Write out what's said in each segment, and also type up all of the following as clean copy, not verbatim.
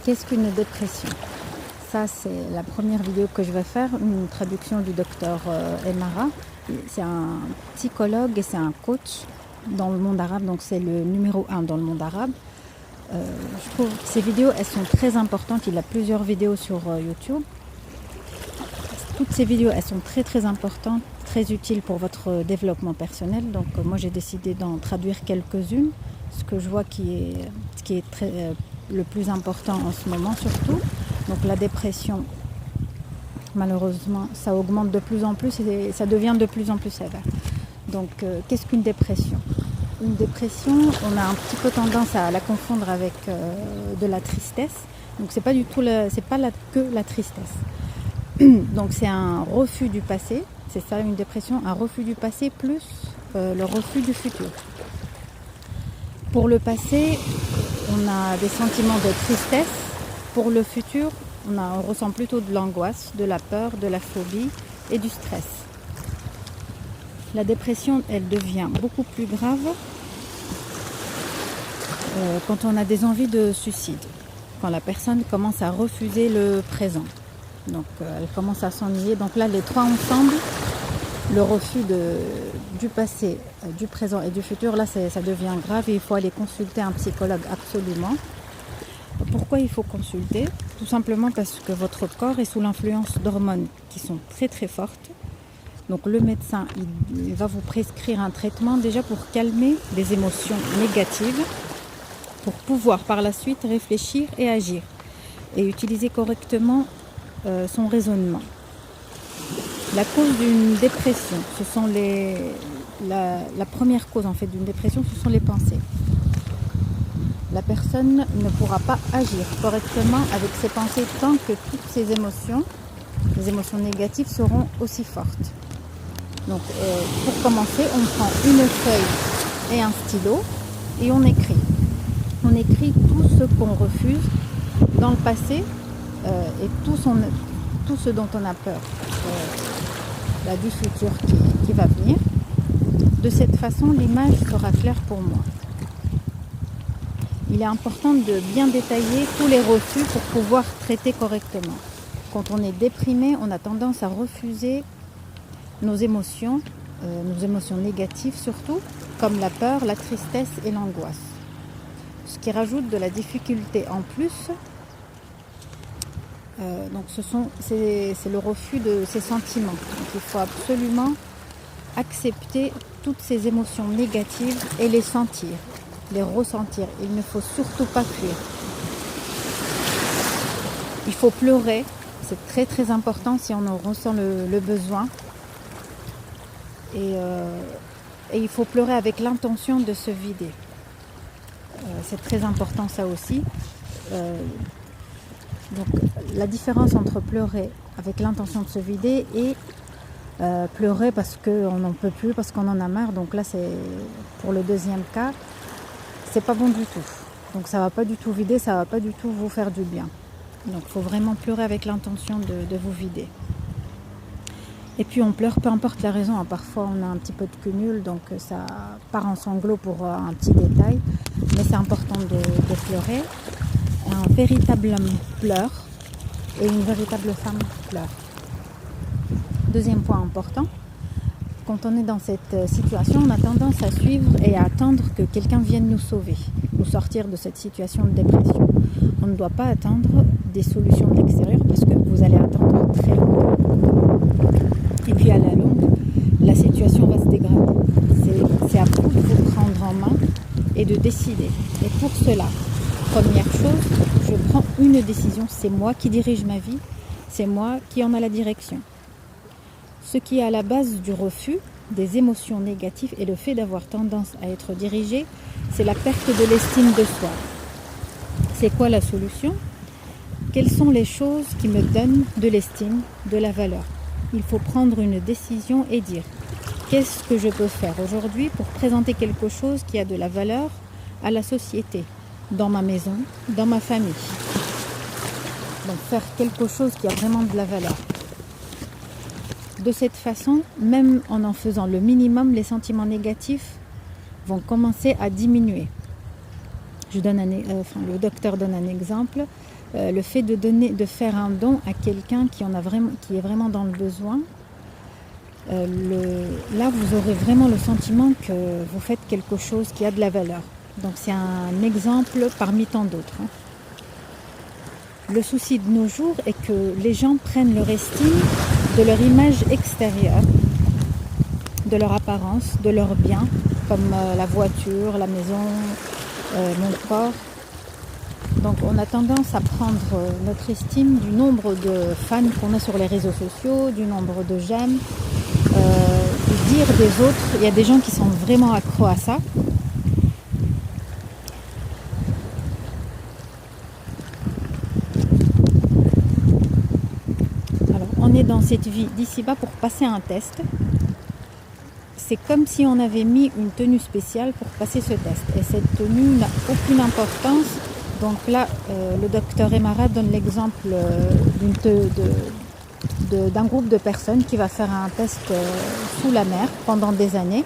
qu'est-ce qu'une dépression? Ça, c'est la première vidéo que je vais faire, une traduction du docteur Emara. C'est un psychologue et c'est un coach dans le monde arabe, donc c'est le numéro 1 dans le monde arabe. Je trouve que ces vidéos, elles sont très importantes. Il a plusieurs vidéos sur YouTube. Toutes ces vidéos, elles sont très très importantes, très utiles pour votre développement personnel. Donc moi, j'ai décidé d'en traduire quelques-unes. Ce que je vois qui est le plus important en ce moment surtout. Donc la dépression, malheureusement, ça augmente de plus en plus et ça devient de plus en plus sévère. Donc qu'est-ce qu'une dépression? Une dépression, on a un petit peu tendance à la confondre avec de la tristesse. Donc c'est pas du tout que la tristesse. Donc c'est un refus du passé, c'est ça une dépression, un refus du passé plus le refus du futur. Pour le passé, on a des sentiments de tristesse. Pour le futur, on ressent plutôt de l'angoisse, de la peur, de la phobie et du stress. La dépression, elle devient beaucoup plus grave quand on a des envies de suicide, quand la personne commence à refuser le présent. Donc elle commence à s'ennuyer. Donc là, les trois ensemble, le refus du passé, du présent et du futur, là ça devient grave et il faut aller consulter un psychologue absolument. Pourquoi il faut consulter? Tout simplement parce que votre corps est sous l'influence d'hormones qui sont très très fortes. Donc le médecin, il va vous prescrire un traitement déjà pour calmer les émotions négatives, pour pouvoir par la suite réfléchir et agir et utiliser correctement son raisonnement. La cause d'une dépression, la première cause en fait d'une dépression, ce sont les pensées. La personne ne pourra pas agir correctement avec ses pensées tant que toutes ses émotions, les émotions négatives, seront aussi fortes. Donc pour commencer, on prend une feuille et un stylo et on écrit. On écrit tout ce qu'on refuse dans le passé et tout ce dont on a peur du futur qui va venir. De cette façon, l'image sera claire pour moi. Il est important de bien détailler tous les refus pour pouvoir traiter correctement. Quand on est déprimé, on a tendance à refuser nos émotions négatives surtout, comme la peur, la tristesse et l'angoisse. Ce qui rajoute de la difficulté en plus. Donc c'est le refus de ces sentiments. Donc il faut absolument accepter toutes ces émotions négatives et les sentir, les ressentir. Il ne faut surtout pas fuir. Il faut pleurer, c'est très très important si on en ressent le besoin. Et il faut pleurer avec l'intention de se vider. C'est très important ça aussi. Donc la différence entre pleurer avec l'intention de se vider et pleurer parce qu'on n'en peut plus, parce qu'on en a marre. Donc là, c'est pour le deuxième cas, c'est pas bon du tout. Donc ça va pas du tout vider, ça va pas du tout vous faire du bien. Donc il faut vraiment pleurer avec l'intention de vous vider. Et puis on pleure, peu importe la raison. Parfois on a un petit peu de cumul, donc ça part en sanglots pour un petit détail. Mais c'est important de pleurer. Un véritable homme pleure et une véritable femme pleure. Deuxième point important, quand on est dans cette situation, on a tendance à suivre et à attendre que quelqu'un vienne nous sauver, nous sortir de cette situation de dépression. On ne doit pas attendre des solutions de l'extérieur parce que vous allez attendre très longtemps. Et puis à la longue, la situation va se dégrader. C'est à vous de vous prendre en main et de décider. Et pour cela, première chose, je prends une décision. C'est moi qui dirige ma vie. C'est moi qui en a la direction. Ce qui est à la base du refus des émotions négatives et le fait d'avoir tendance à être dirigé, c'est la perte de l'estime de soi. C'est quoi la solution? Quelles sont les choses qui me donnent de l'estime, de la valeur? Il faut prendre une décision et dire qu'est-ce que je peux faire aujourd'hui pour présenter quelque chose qui a de la valeur à la société, dans ma maison, dans ma famille. Donc faire quelque chose qui a vraiment de la valeur. De cette façon, même en faisant le minimum, les sentiments négatifs vont commencer à diminuer. Le docteur donne un exemple. Le fait de faire un don à quelqu'un qui est vraiment dans le besoin, là vous aurez vraiment le sentiment que vous faites quelque chose qui a de la valeur. Donc c'est un exemple parmi tant d'autres. Le souci de nos jours est que les gens prennent leur estime de leur image extérieure, de leur apparence, de leurs biens, comme la voiture, la maison, mon corps. Donc on a tendance à prendre notre estime du nombre de fans qu'on a sur les réseaux sociaux, du nombre de j'aime, du dire des autres. Il y a des gens qui sont vraiment accros à ça. Alors on est dans cette vie d'ici-bas pour passer un test. C'est comme si on avait mis une tenue spéciale pour passer ce test. Et cette tenue n'a aucune importance. Donc là, le docteur Emara donne l'exemple d'un groupe de personnes qui va faire un test sous la mer pendant des années.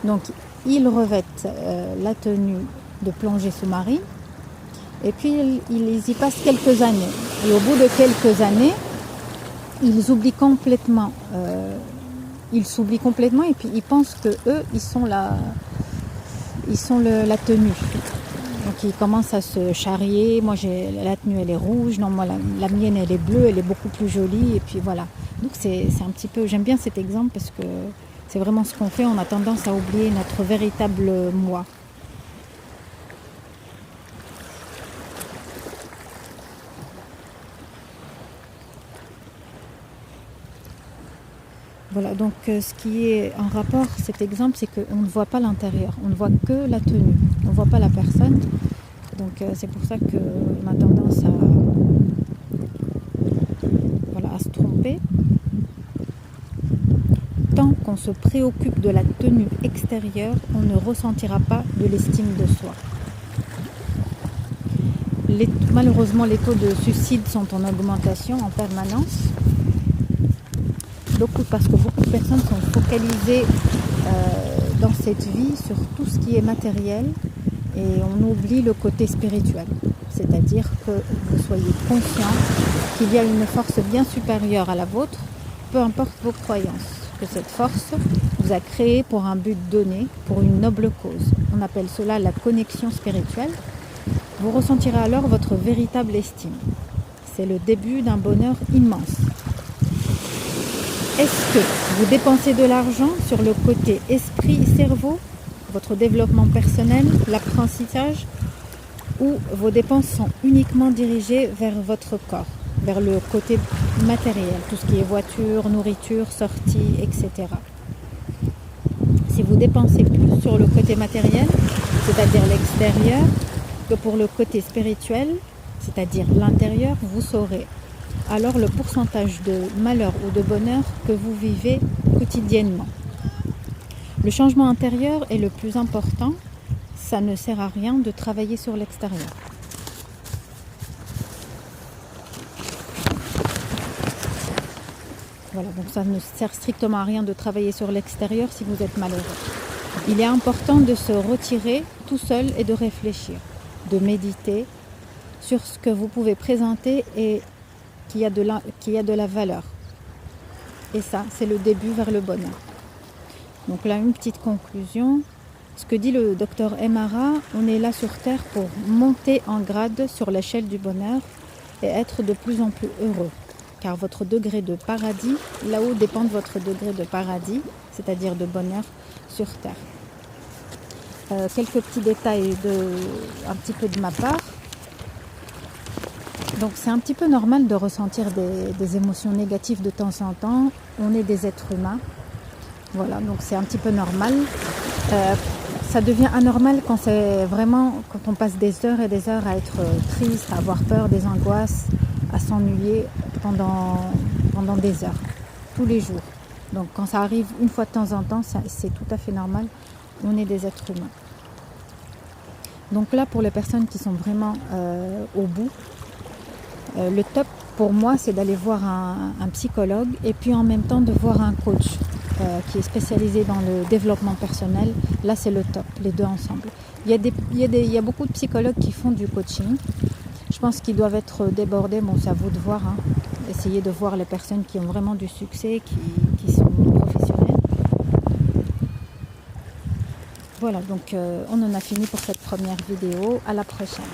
Donc ils revêtent la tenue de plongée sous-marine et puis ils y passent quelques années. Et au bout de quelques années, ils s'oublient complètement et puis ils pensent que eux, ils sont la tenue. Donc ils commencent à se charrier. Moi la tenue elle est rouge, non moi la mienne elle est bleue, elle est beaucoup plus jolie et puis voilà. Donc c'est un petit peu, j'aime bien cet exemple parce que c'est vraiment ce qu'on fait, on a tendance à oublier notre véritable moi. Voilà, donc ce qui est en rapport, cet exemple, c'est qu'on ne voit pas l'intérieur, on ne voit que la tenue, on ne voit pas la personne. Donc c'est pour ça qu'on a tendance à se tromper. Tant qu'on se préoccupe de la tenue extérieure, on ne ressentira pas de l'estime de soi. Malheureusement, les taux de suicide sont en augmentation en permanence. Parce que beaucoup de personnes sont focalisées dans cette vie sur tout ce qui est matériel et on oublie le côté spirituel. C'est-à-dire que vous soyez conscient qu'il y a une force bien supérieure à la vôtre, peu importe vos croyances. Que cette force vous a créé pour un but donné, pour une noble cause. On appelle cela la connexion spirituelle. Vous ressentirez alors votre véritable estime. C'est le début d'un bonheur immense. Est-ce que vous dépensez de l'argent sur le côté esprit-cerveau, votre développement personnel, l'apprentissage, ou vos dépenses sont uniquement dirigées vers votre corps, vers le côté matériel, tout ce qui est voiture, nourriture, sortie, etc. Si vous dépensez plus sur le côté matériel, c'est-à-dire l'extérieur, que pour le côté spirituel, c'est-à-dire l'intérieur, vous saurez alors le pourcentage de malheur ou de bonheur que vous vivez quotidiennement. Le changement intérieur est le plus important. Ça ne sert à rien de travailler sur l'extérieur. Voilà, donc ça ne sert strictement à rien de travailler sur l'extérieur si vous êtes malheureux. Il est important de se retirer tout seul et de réfléchir, de méditer sur ce que vous pouvez présenter et qui a de la valeur. Et ça, c'est le début vers le bonheur. Donc là, une petite conclusion. Ce que dit le docteur Emara, on est là sur Terre pour monter en grade sur l'échelle du bonheur et être de plus en plus heureux. Car votre degré de paradis, là-haut dépend de votre degré de paradis, c'est-à-dire de bonheur sur Terre. Quelques petits détails un petit peu de ma part. Donc c'est un petit peu normal de ressentir des émotions négatives de temps en temps. On est des êtres humains. Voilà, donc c'est un petit peu normal. Ça devient anormal quand on passe des heures et des heures à être triste, à avoir peur, des angoisses, à s'ennuyer pendant des heures, tous les jours. Donc quand ça arrive une fois de temps en temps, c'est tout à fait normal. On est des êtres humains. Donc là, pour les personnes qui sont vraiment au bout, le top pour moi, c'est d'aller voir un psychologue et puis en même temps de voir un coach. qui est spécialisé dans le développement personnel, là c'est le top, les deux ensemble. Il y a beaucoup de psychologues qui font du coaching. Je pense qu'ils doivent être débordés, bon c'est à vous de voir, hein. Essayez de voir les personnes qui ont vraiment du succès, qui sont professionnelles. Voilà, donc on en a fini pour cette première vidéo, à la prochaine.